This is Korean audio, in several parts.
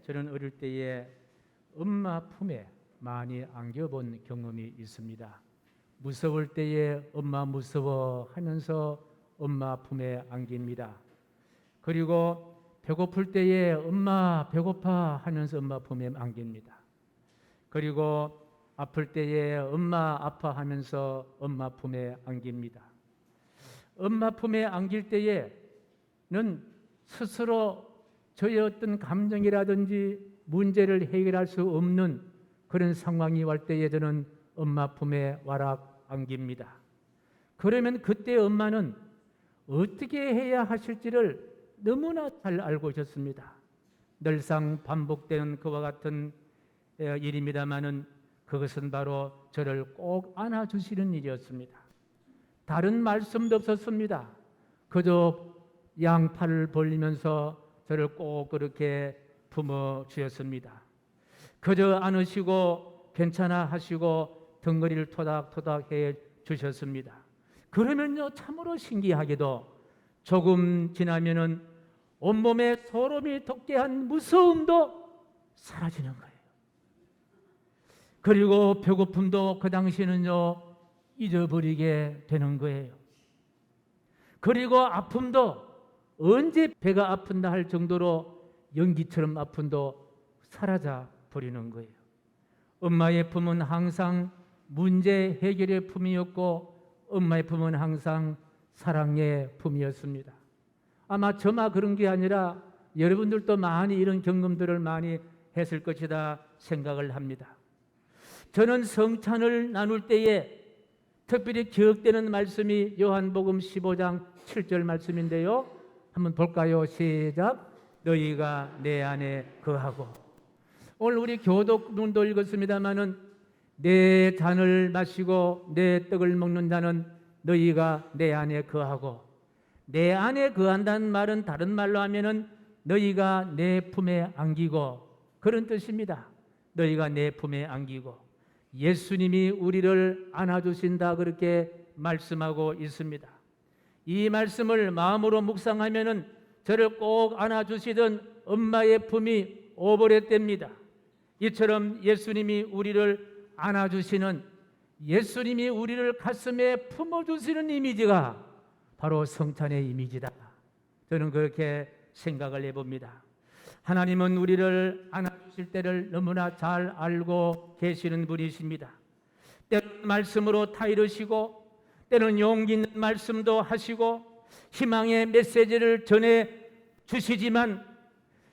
저는 어릴 때에 엄마 품에 많이 안겨본 경험이 있습니다. 무서울 때에 엄마 무서워 하면서 엄마 품에 안깁니다. 그리고 배고플 때에 엄마 배고파 하면서 엄마 품에 안깁니다. 그리고 아플 때에 엄마 아파하면서 엄마 품에 안깁니다. 엄마 품에 안길 때에는 스스로 저의 어떤 감정이라든지 문제를 해결할 수 없는 그런 상황이 올 때에 저는 엄마 품에 와락 안깁니다. 그러면 그때 엄마는 어떻게 해야 하실지를 너무나 잘 알고 있었습니다. 늘상 반복되는 그와 같은 일입니다마는 그것은 바로 저를 꼭 안아주시는 일이었습니다. 다른 말씀도 없었습니다. 그저 양팔을 벌리면서 저를 꼭 그렇게 품어 주셨습니다. 그저 안으시고 괜찮아 하시고 덩어리를 토닥토닥 해 주셨습니다. 그러면요 참으로 신기하게도 조금 지나면은 온몸에 소름이 돋게 한 무서움도 사라지는 거예요. 그리고 배고픔도 그 당시에는요 잊어버리게 되는 거예요. 그리고 아픔도 언제 배가 아픈다 할 정도로 연기처럼 아픔도 사라져 버리는 거예요. 엄마의 품은 항상 문제 해결의 품이었고 엄마의 품은 항상 사랑의 품이었습니다. 아마 저만 그런 게 아니라 여러분들도 많이 이런 경험들을 많이 했을 것이다 생각을 합니다. 저는 성찬을 나눌 때에 특별히 기억되는 말씀이 요한복음 15장 7절 말씀인데요. 한번 볼까요? 시작. 너희가 내 안에 거하고. 오늘 우리 교독론도 읽었습니다마는 내 잔을 마시고 내 떡을 먹는 자는 너희가 내 안에 거하고, 내 안에 거한다는 말은 다른 말로 하면은 너희가 내 품에 안기고 그런 뜻입니다. 너희가 내 품에 안기고 예수님이 우리를 안아주신다 그렇게 말씀하고 있습니다. 이 말씀을 마음으로 묵상하면은 저를 꼭 안아주시던 엄마의 품이 오버랩됩니다. 이처럼 예수님이 우리를 안아주시는, 예수님이 우리를 가슴에 품어주시는 이미지가 바로 성찬의 이미지다. 저는 그렇게 생각을 해봅니다. 하나님은 우리를 안아주실 때를 너무나 잘 알고 계시는 분이십니다. 때로는 말씀으로 타이르시고 때로는 용기 있는 말씀도 하시고 희망의 메시지를 전해 주시지만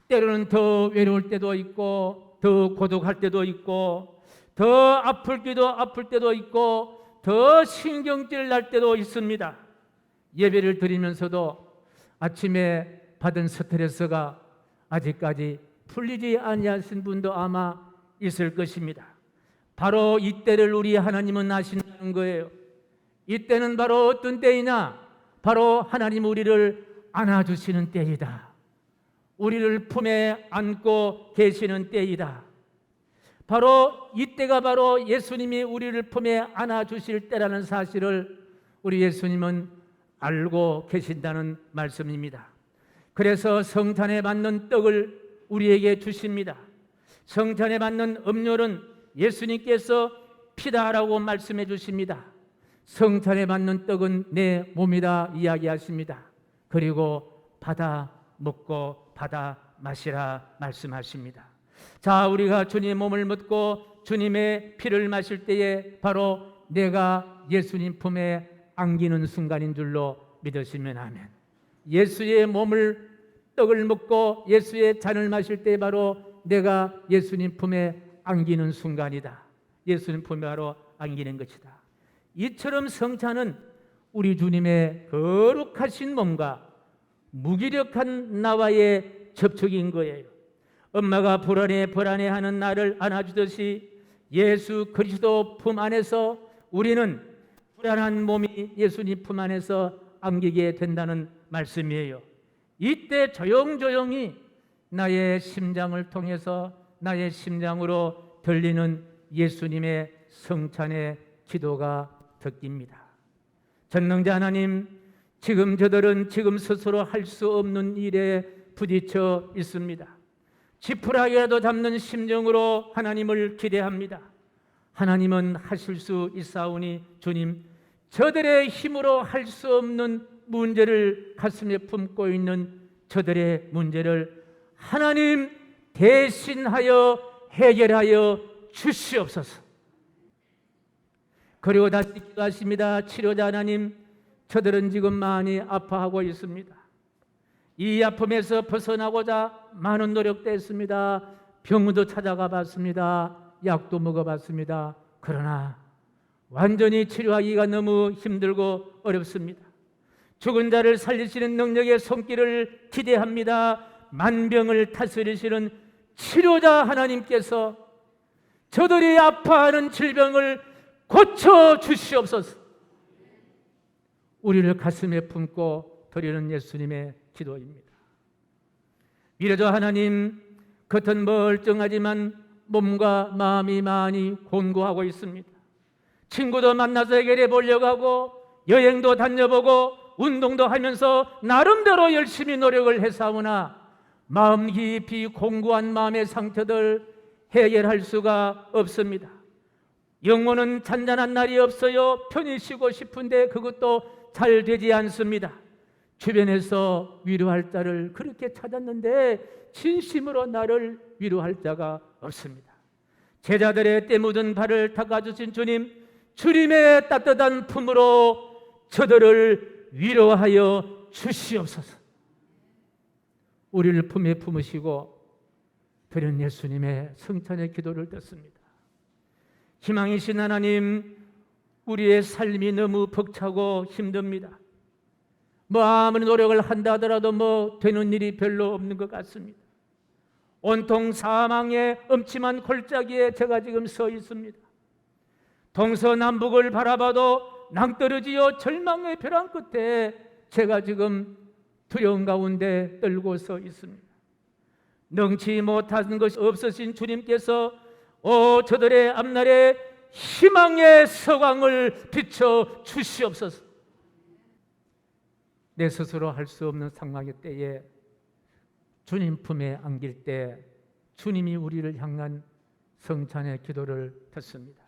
때로는 더 외로울 때도 있고 더 고독할 때도 있고 더 아플 때도 있고 더 신경질 날 때도 있습니다. 예배를 드리면서도 아침에 받은 스트레스가 아직까지 풀리지 아니하신 분도 아마 있을 것입니다. 바로 이때를 우리 하나님은 아신다는 거예요. 이때는 바로 어떤 때이냐? 바로 하나님 우리를 안아주시는 때이다. 우리를 품에 안고 계시는 때이다. 바로 이때가 바로 예수님이 우리를 품에 안아주실 때라는 사실을 우리 예수님은 알고 계신다는 말씀입니다. 그래서 성찬에 받는 떡을 우리에게 주십니다. 성찬에 받는 음료는 예수님께서 피다라고 말씀해 주십니다. 성찬에 받는 떡은 내 몸이다 이야기하십니다. 그리고 받아 먹고 받아 마시라 말씀하십니다. 자, 우리가 주님의 몸을 먹고 주님의 피를 마실 때에 바로 내가 예수님 품에 안기는 순간인 줄로 믿으시면 아멘. 예수의 몸을 떡을 먹고 예수의 잔을 마실 때 바로 내가 예수님 품에 안기는 순간이다. 예수님 품에 바로 안기는 것이다. 이처럼 성찬은 우리 주님의 거룩하신 몸과 무기력한 나와의 접촉인 거예요. 엄마가 불안해하는 나를 안아주듯이 예수 그리스도 품 안에서 우리는 불안한 몸이 예수님 품 안에서 안기게 된다는 말씀이에요. 이때 조용조용히 나의 심장을 통해서 나의 심장으로 들리는 예수님의 성찬의 기도가 듣깁니다. 전능자 하나님, 지금 저들은 지금 스스로 할 수 없는 일에 부딪혀 있습니다. 지푸라기라도 잡는 심정으로 하나님을 기대합니다. 하나님은 하실 수 있사오니 주님, 저들의 힘으로 할 수 없는 문제를 가슴에 품고 있는 저들의 문제를 하나님 대신하여 해결하여 주시옵소서. 그리고 다시 기도하십니다. 치료자 하나님, 저들은 지금 많이 아파하고 있습니다. 이 아픔에서 벗어나고자 많은 노력도 했습니다. 병원도 찾아가 봤습니다. 약도 먹어봤습니다. 그러나 완전히 치료하기가 너무 힘들고 어렵습니다. 죽은 자를 살리시는 능력의 손길을 기대합니다. 만병을 다스리시는 치료자 하나님께서 저들이 아파하는 질병을 고쳐 주시옵소서. 우리를 가슴에 품고 드리는 예수님의 기도입니다. 위로자 하나님, 겉은 멀쩡하지만 몸과 마음이 많이 곤고하고 있습니다. 친구도 만나서 해결해 보려고 하고 여행도 다녀보고 운동도 하면서 나름대로 열심히 노력을 해사오나 마음 깊이 공고한 마음의 상처들 해결할 수가 없습니다. 영혼은 잔잔한 날이 없어요. 편히 쉬고 싶은데 그것도 잘 되지 않습니다. 주변에서 위로할 자를 그렇게 찾았는데 진심으로 나를 위로할 자가 없습니다. 제자들의 때 묻은 발을 닦아주신 주님, 주님의 따뜻한 품으로 저들을 위로하여 주시옵소서. 우리를 품에 품으시고 드린 예수님의 성찬의 기도를 듣습니다. 희망이신 하나님, 우리의 삶이 너무 벅차고 힘듭니다. 아무리 노력을 한다 하더라도 되는 일이 별로 없는 것 같습니다. 온통 사망의 음침한 골짜기에 제가 지금 서 있습니다. 동서남북을 바라봐도 낭떠러지요 절망의 벼랑 끝에 제가 지금 두려움 가운데 떨고 서 있습니다. 능치 못한 것이 없으신 주님께서 저들의 앞날에 희망의 서광을 비춰 주시옵소서. 내 스스로 할 수 없는 상황의 때에 주님 품에 안길 때 주님이 우리를 향한 성찬의 기도를 듣습니다.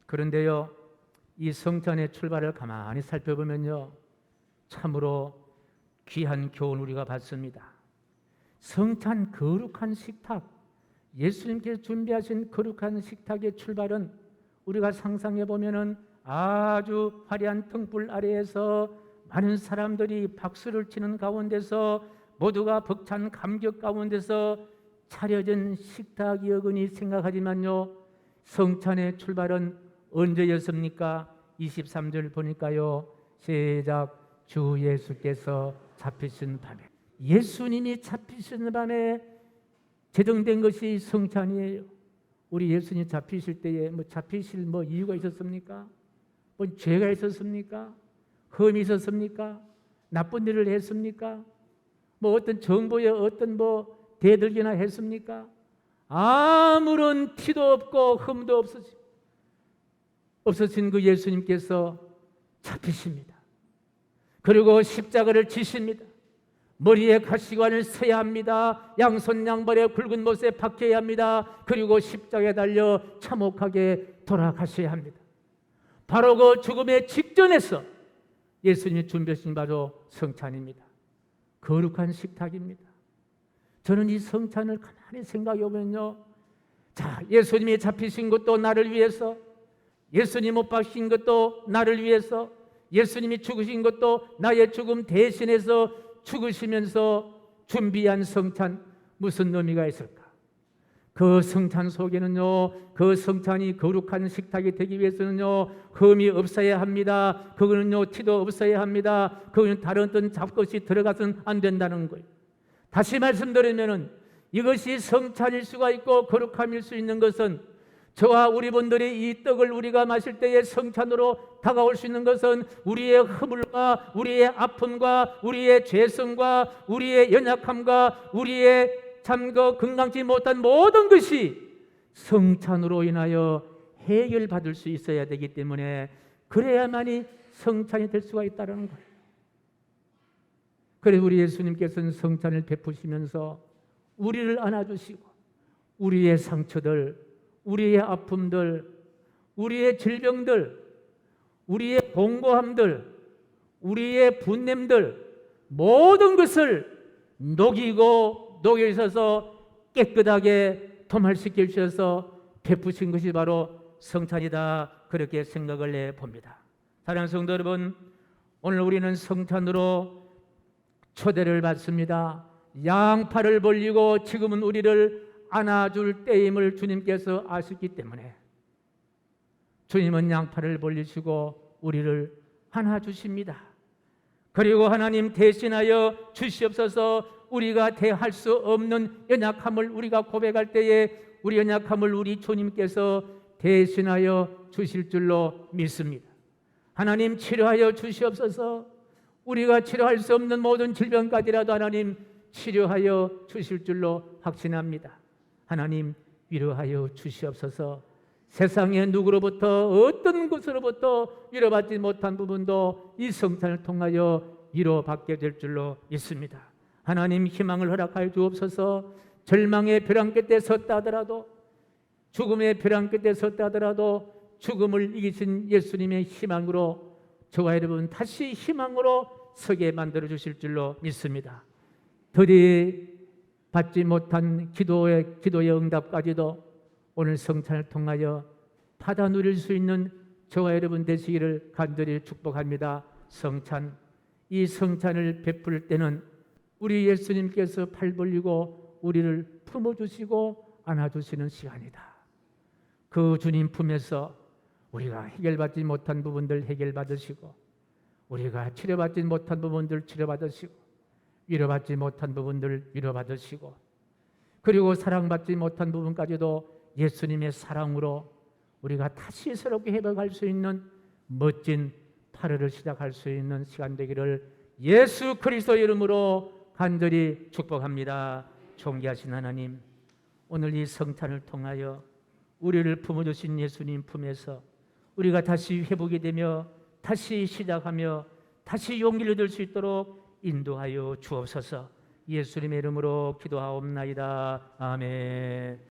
그런데요, 이 성찬의 출발을 가만히 살펴보면요, 참으로 귀한 교훈 우리가 받습니다. 성찬 거룩한 식탁, 예수님께서 준비하신 거룩한 식탁의 출발은 우리가 상상해 보면은 아주 화려한 등불 아래에서 많은 사람들이 박수를 치는 가운데서 모두가 벅찬 감격 가운데서 차려진 식탁이어거니 생각하지만요, 성찬의 출발은 언제였습니까? 23절 보니까요, 시작. 주 예수께서 잡히신 밤에, 예수님이 잡히신 밤에 제정된 것이 성찬이에요. 우리 예수님 잡히실 때에 잡히실 이유가 있었습니까? 죄가 있었습니까? 흠이 있었습니까? 나쁜 일을 했습니까? 어떤 정보에 어떤 대들기나 했습니까? 아무런 티도 없고 흠도 없으신 그 예수님께서 잡히십니다. 그리고 십자가를 지십니다. 머리에 가시관을 써야 합니다. 양손 양발에 굵은 못에 박혀야 합니다. 그리고 십자가에 달려 참혹하게 돌아가셔야 합니다. 바로 그 죽음의 직전에서 예수님이 준비하신 바로 성찬입니다. 거룩한 식탁입니다. 저는 이 성찬을 가만히 생각해 보면요, 예수님이 잡히신 것도 나를 위해서, 예수님 못 박힌 것도 나를 위해서, 예수님이 죽으신 것도 나의 죽음 대신해서 죽으시면서 준비한 성찬, 무슨 의미가 있을까? 그 성찬 속에는요, 그 성찬이 거룩한 식탁이 되기 위해서는요, 흠이 없어야 합니다. 그거는요, 티도 없어야 합니다. 그거는 다른 어떤 잡것이 들어가서는 안 된다는 거예요. 다시 말씀드리면은 이것이 성찬일 수가 있고 거룩함일 수 있는 것은, 저와 우리 분들이 이 떡을 우리가 마실 때에 성찬으로 다가올 수 있는 것은 우리의 허물과 우리의 아픔과 우리의 죄성과 우리의 연약함과 우리의 건강치 못한 모든 것이 성찬으로 인하여 해결받을 수 있어야 되기 때문에, 그래야만이 성찬이 될 수가 있다는 거예요. 그래서 우리 예수님께서는 성찬을 베푸시면서 우리를 안아주시고 우리의 상처들, 우리의 아픔들, 우리의 질병들, 우리의 공고함들, 우리의 분냄들 모든 것을 녹이셔서 깨끗하게 도말시켜 주셔서 베푸신 것이 바로 성찬이다, 그렇게 생각을 해봅니다. 사랑하는 성도 여러분, 오늘 우리는 성찬으로 초대를 받습니다. 양팔을 벌리고 지금은 우리를 안아줄 때임을 주님께서 아셨기 때문에 주님은 양팔을 벌리시고 우리를 안아주십니다. 그리고 하나님 대신하여 주시옵소서. 우리가 대할 수 없는 연약함을 우리가 고백할 때에 우리 연약함을 우리 주님께서 대신하여 주실 줄로 믿습니다. 하나님 치료하여 주시옵소서. 우리가 치료할 수 없는 모든 질병까지라도 하나님 치료하여 주실 줄로 확신합니다. 하나님 위로하여 주시옵소서. 세상의 누구로부터 어떤 곳으로부터 위로받지 못한 부분도 이 성찬을 통하여 위로받게 될 줄로 믿습니다. 하나님 희망을 허락하여 주옵소서. 절망의 벼랑 끝에 섰다 하더라도, 죽음의 벼랑 끝에 섰다 하더라도 죽음을 이기신 예수님의 희망으로 저와 여러분 다시 희망으로 서게 만들어 주실 줄로 믿습니다. 더디 받지 못한 기도의 응답까지도 오늘 성찬을 통하여 받아 누릴 수 있는 저와 여러분 되시기를 간절히 축복합니다. 성찬, 이 성찬을 베풀 때는 우리 예수님께서 팔 벌리고 우리를 품어주시고 안아주시는 시간이다. 그 주님 품에서 우리가 해결받지 못한 부분들 해결받으시고, 우리가 치료받지 못한 부분들 치료받으시고, 위로받지 못한 부분들 위로받으시고, 그리고 사랑받지 못한 부분까지도 예수님의 사랑으로 우리가 다시 새롭게 회복할 수 있는 멋진 8월을 시작할 수 있는 시간 되기를 예수 그리스도의 이름으로 간절히 축복합니다. 존귀하신 하나님, 오늘 이 성찬을 통하여 우리를 품어주신 예수님 품에서 우리가 다시 회복이 되며 다시 시작하며 다시 용기를 들 수 있도록 인도하여 주옵소서. 예수님의 이름으로 기도하옵나이다. 아멘.